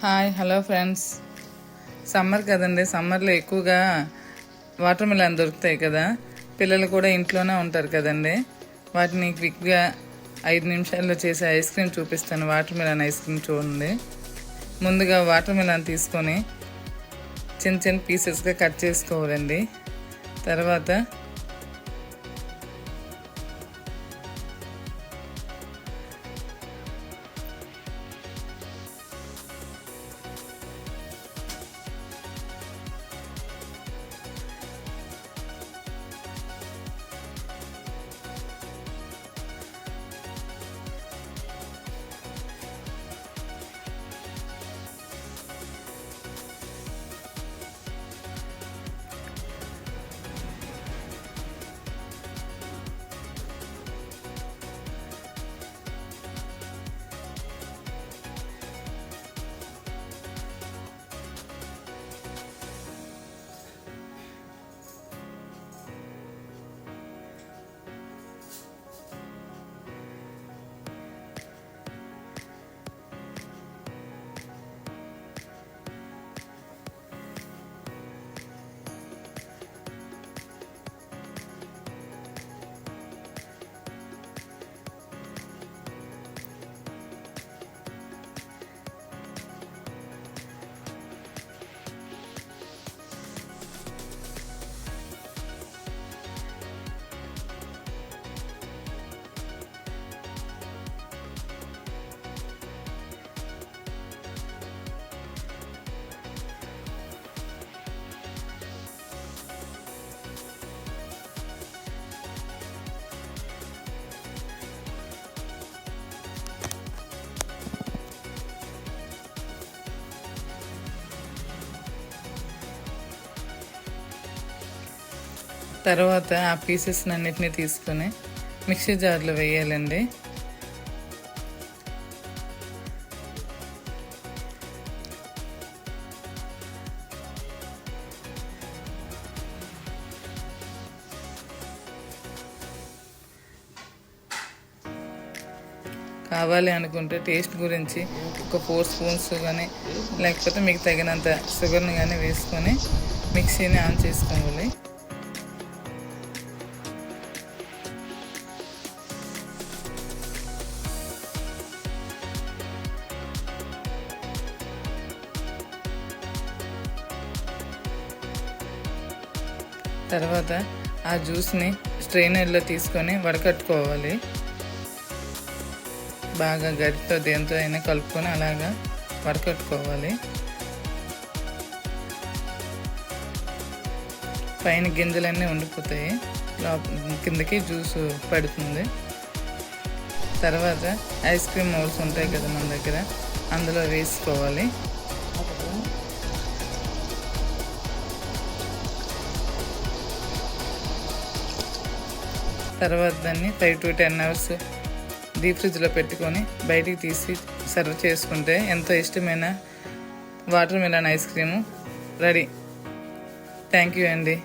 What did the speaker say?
Hi hello friends. Summer కదండి, సమ్మర్లో ఎక్కువగా వాటర్ మిలన్ దొరుకుతాయి కదా. పిల్లలు కూడా ఇంట్లోనే ఉంటారు కదండి. వాటిని క్విక్గా 5 నిమిషాల్లో చేసే ఐస్ క్రీమ్ చూపిస్తాను. వాటర్ మిలన్ ఐస్ క్రీమ్ చూడండి. ముందుగా వాటర్ మిలన్ తీసుకొని చిన్న చిన్న పీసెస్గా కట్ చేసుకోవాలండి. తర్వాత ఆ పీసెస్ అన్నిటిని తీసుకొని మిక్సీ జార్లో వేయాలండి. కావాలి అనుకుంటే టేస్ట్ గురించి ఒక 4 స్పూన్స్ కానీ లేకపోతే మీకు తగినంత షుగర్ని కానీ వేసుకొని మిక్సీని ఆన్ చేసుకోవాలి. తర్వాత ఆ జ్యూస్ని స్ట్రెయినర్లో తీసుకొని వడకట్టుకోవాలి. బాగా గరిటతో దేంతో అయినా కలుపుకొని అలాగా వడకట్టుకోవాలి. పైన గింజలన్నీ ఉండిపోతాయి, కిందకి జ్యూస్ పడుతుంది. తర్వాత ఐస్ క్రీమ్ మౌల్స్ ఉంటాయి కదా మన దగ్గర, అందులో వేసుకోవాలి. తర్వాత దాన్ని 5 to 10 అవర్స్ డీప్ ఫ్రిడ్జ్లో పెట్టుకొని బయటికి తీసి సర్వ్ చేసుకుంటే ఎంతో ఇష్టమైన water melon ice cream ready. Thank you అండి.